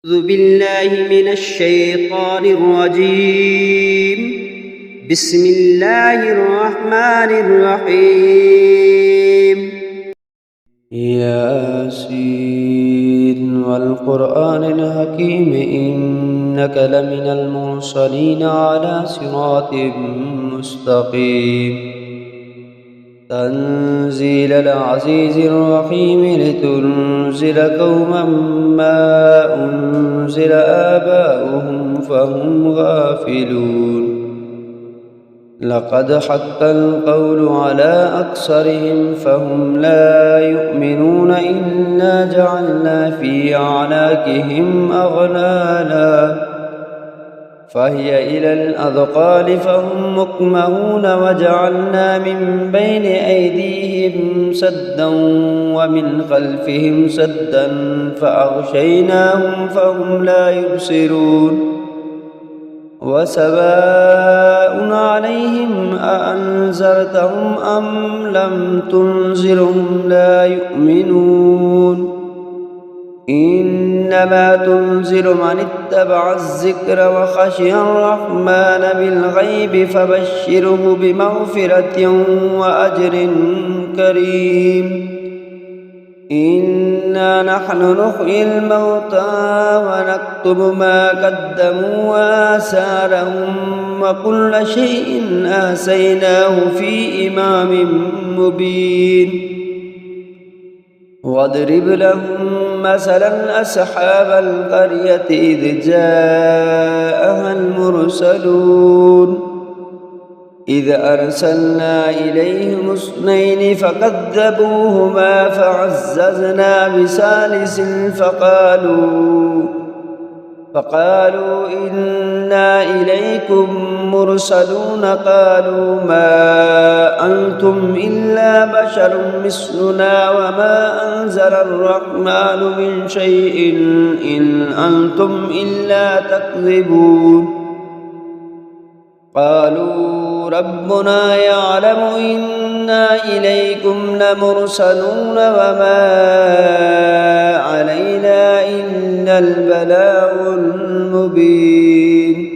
أعوذ بالله من الشيطان الرجيم. بسم الله الرحمن الرحيم. ياسين والقرآن الحكيم إنك لمن المرسلين على صراط مستقيم تنزيل العزيز الرحيم لتنزل قوما ما أنزل آباؤهم فهم غافلون لقد حق القول على أكثرهم فهم لا يؤمنون إنا جعلنا في أعناقهم أغلالا فهي إلى الأذقان فهم مقمحون وجعلنا من بين أيديهم سدا ومن خلفهم سدا فأغشيناهم فهم لا يبصرون وسواء عليهم أأنذرتهم أم لم تنذرهم لا يؤمنون إنما تنذر من اتبع الذكر وخشي الرحمن بالغيب فبشره بمغفرة وأجر كريم إنا نحن نحيي الموتى ونكتب ما قدموا وآثارهم وكل شيء أحصيناه في إمام مبين واضرب لهم مثلا أصحاب القرية إذ جاءها المرسلون إذ أرسلنا إليهم اثنين فكذبوهما فعززنا بثالث فقالوا إنا إليكم مرسلون قالوا ما أنتم إلا بشر مثلنا وما أنزل الرحمن من شيء إن أنتم إلا تكذبون قالوا ربنا يعلم إنا إليكم لمرسلون وما علينا إلا البلاغ المبين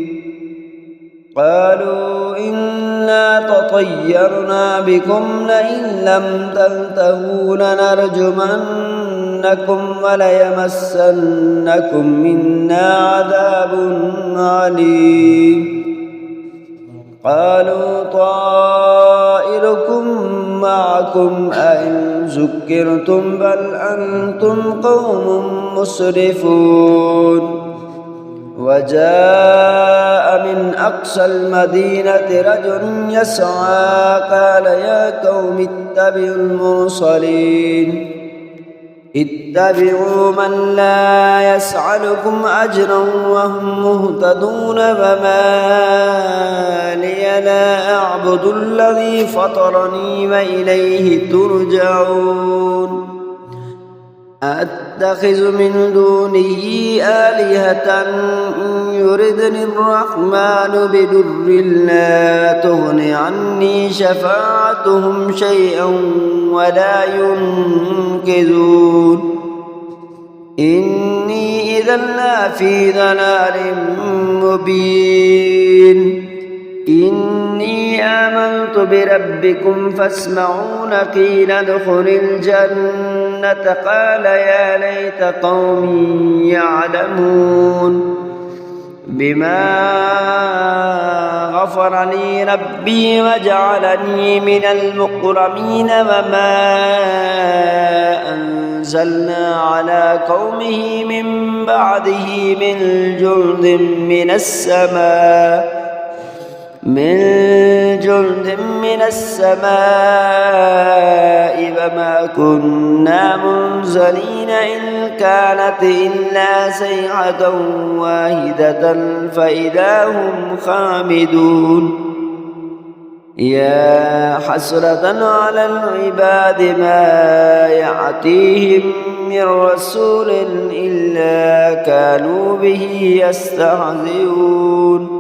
قالوا إنا تطيرنا بكم لئن لم تنتهوا لنرجمنكم وليمسنكم منا عذاب عليم قالوا طائركم معكم أئن ذكرتم بل أنتم قوم مسرفون وجاء من أقصى المدينة رجل يسعى قال يا قوم اتبعوا المرسلين اتبعوا من لا يسألكم أجرا وهم مهتدون وما لي لا أعبد الذي فطرني وإليه ترجعون أتخذ من دونه آلهة إن يردني الرحمن بضر لا تغن عني شفاعتهم شيئا ولا ينقذون إني إذا لفي ضلال مبين إني آمنت بربكم فاسمعون قيل ادخل الجنة قال يا ليت قومي يعلمون بما غفر لي ربي وجعلني من المكرمين وما أنزلنا على قومه من بعده من جند من السماء وما كنا منزلين إن كانت إلا صيحة واحدة فإذا هم خامدون يا حسرة على العباد ما يأتيهم من رسول إلا كانوا به يستهزئون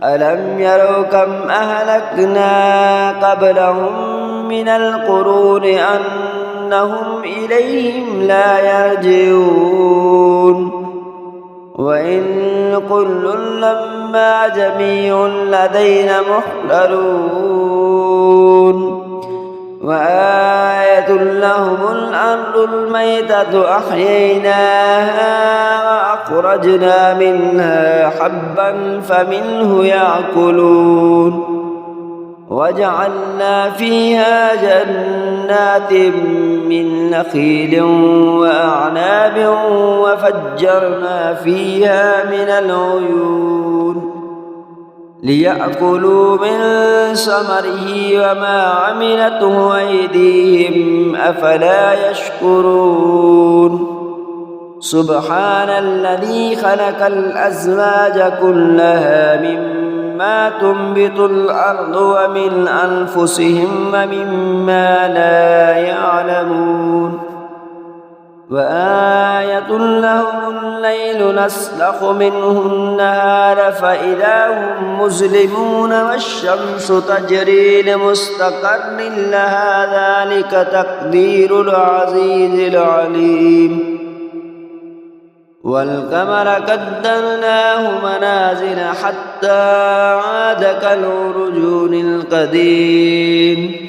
ألم يروا كم أهلكنا قبلهم من القرون أنهم إليهم لا يرجعون وإن كل لما جميع لدينا محضرون وآية لهم الأرض الميتة أحييناها وأخرجنا منها حبا فمنه يأكلون وجعلنا فيها جنات من نخيل وأعناب وفجرنا فيها من العيون ليأكلوا من ثمره وما عملته أيديهم أفلا يشكرون سبحان الذي خلق الأزواج كلها مما تنبت الأرض ومن أنفسهم ومما لا يعلمون وآية لهم الليل نسلخ منه النهار فإذا هم مظلمون والشمس تجري لمستقر لها ذلك تقدير العزيز العليم والقمر قدرناه منازل حتى عاد كالعرجون القديم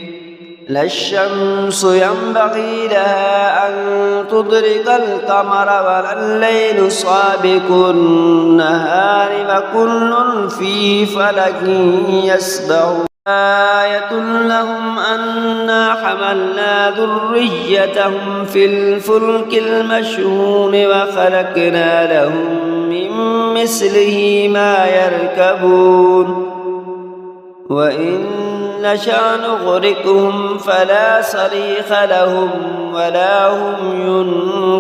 لا الشمس ينبغي لها أن تدرك القمر ولا الليل سابق النهار وكل في فلك يسبحون آية لهم أنا حملنا ذريتهم في الفلك المشحون وخلقنا لهم من مثله ما يركبون وإن نشأ نغرقهم فلا صريخ لهم ولا هم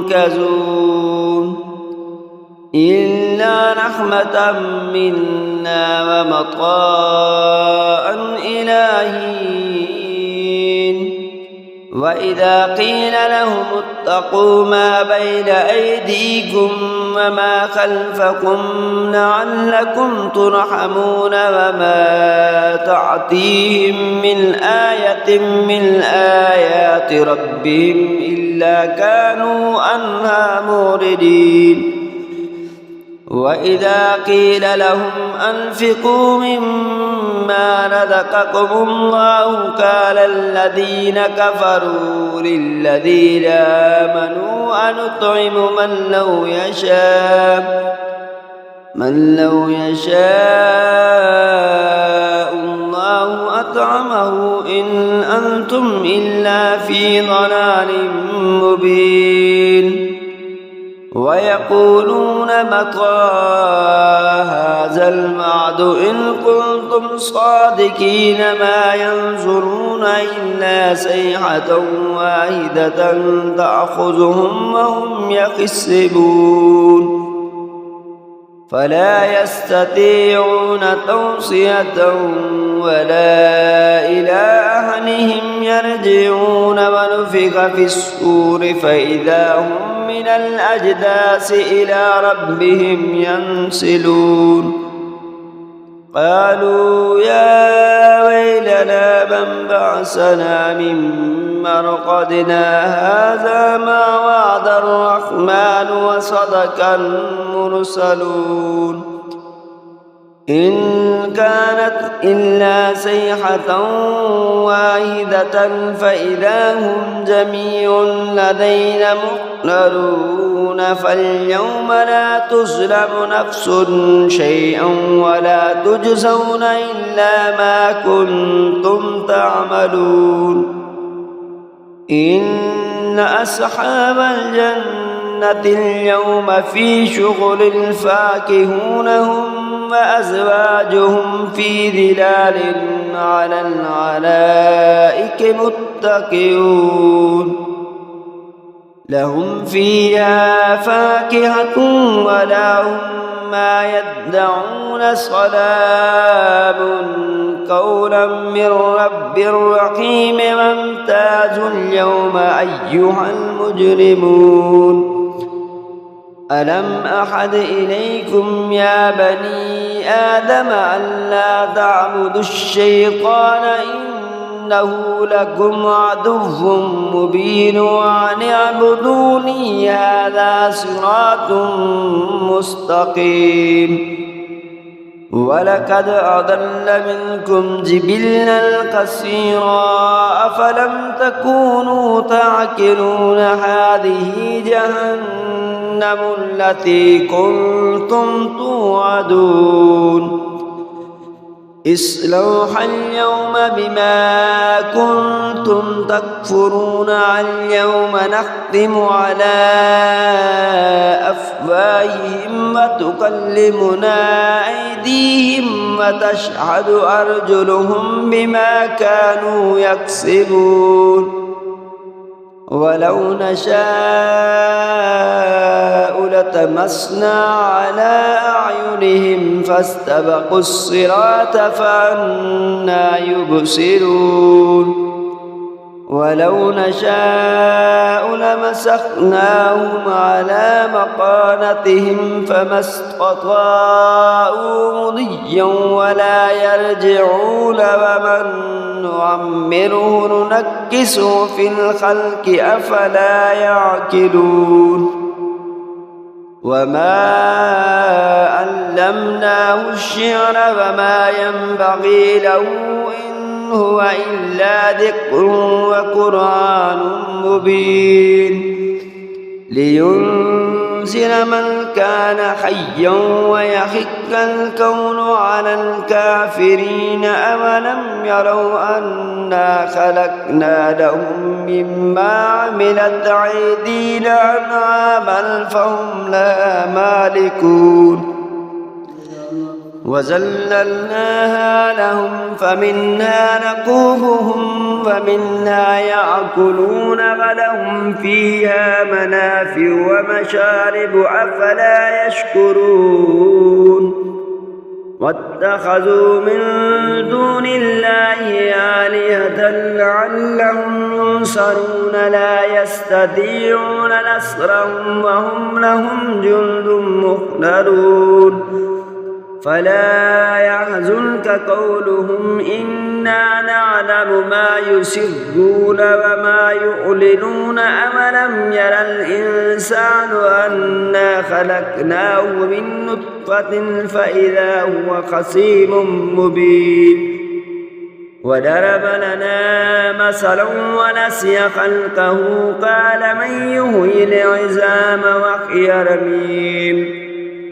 ينقذون إلا رحمة منا ومطاء إلى حين وإذا قيل لهم اتقوا ما بين أيديكم وما خلفكم لعلكم ترحمون وما تأتيهم من آية من آيات ربهم إلا كانوا عنها معرضين وإذا قيل لهم أنفقوا مما رزقكم الله قال الذين كفروا للذين آمنوا أنطعم من لو يشاء الله أطعمه إن أنتم إلا في ضلال مبين ويقولون متى هذا الوعد إن كنتم صادقين ما ينظرون إلا صيحة واحدة تأخذهم وهم يخسبون فلا يستطيعون توصية ولا إلى أهلهم يرجعون ونفخ في الصور فإذا هم من الأجداث إلى ربهم ينسلون قالوا يا ويلنا من بعثنا من مرقدنا هذا ما وعد الرحمن وصدق المرسلون إن كانت إلا صيحة واحدة فإذا هم جميع لدينا محضرون فاليوم لا تظلم نفس شيئا ولا تجزون إلا ما كنتم تعملون إن أصحاب الجنة اليوم في شغل فاكهون هم وأزواجهم في ظلال على الأرائك متكئون لهم فيها فاكهة ولهم ما يدعون سلام قولا من رب رحيم وامتازوا اليوم أيها المجرمون ألم أحد إليكم يا بني آدم ألا تعبدوا الشيطان إنه لكم عدو مبين وأن اعبدوني هذا صراط مستقيم ولقد أضل منكم جبلا كثيرا أفلم تكونوا تعقلون هذه جهنم التي كنتم توعدون اصلوها اليوم بما كنتم تكفرون اليوم نختم على أفواههم وتكلمنا أيديهم وتشهد أرجلهم بما كانوا يكسبون ولو نشاء لطمسنا على أعينهم فاستبقوا الصراط فأنى يبصرون ولو نشاء لمسخناهم على مكانتهم فما استطاعوا مضيا ولا يرجعون ومن نعمره ننكسه في الخلق أفلا يعقلون وما علمناه الشعر وما ينبغي له إن هو إلا ذكر وقرآن مبين لينذر من كان حيا ويحق الكون على الكافرين أولم يروا أنا خلقنا لهم مما عملت أيدينا أنعاما فهم لها مالكون وذللناها لهم فمنها نقوفهم ومنها يأكلون ولهم فيها منافع ومشارب أفلا يشكرون واتخذوا من دون الله آلهة لعلهم ينصرون لا يستطيعون نصرهم وهم لهم جند مهتدون فلا يحزنك قولهم إنا نعلم ما يسرون وما يعلنون أولم ير الإنسان أنا خلقناه من نطفة فإذا هو خصيم مبين وضرب لنا مثلا ونسي خلقه قال من يحيي العظام وهي رميم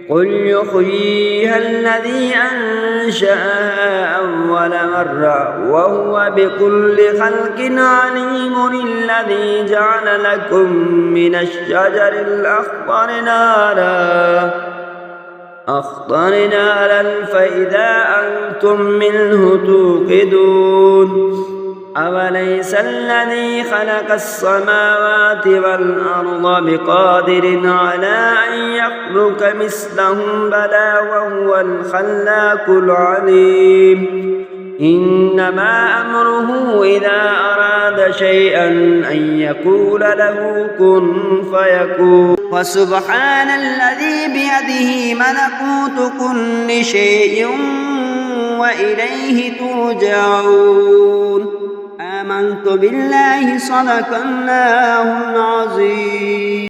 قل يحييها الذي أنشأها أول مرة وهو بكل خلق عليم الذي جعل لكم من الشجر الأخضر نارا فإذا أنتم منه توقدون أوليس الذي خلق السماوات والأرض بقادر على أن يخلق مثلهم بلى وهو الخلاق العليم إنما أمره إذا أراد شيئا أن يقول له كن فيكون وسبحان الذي بيده ملكوت كل شيء وإليه ترجعون آمنت بالله صدق الله العظيم.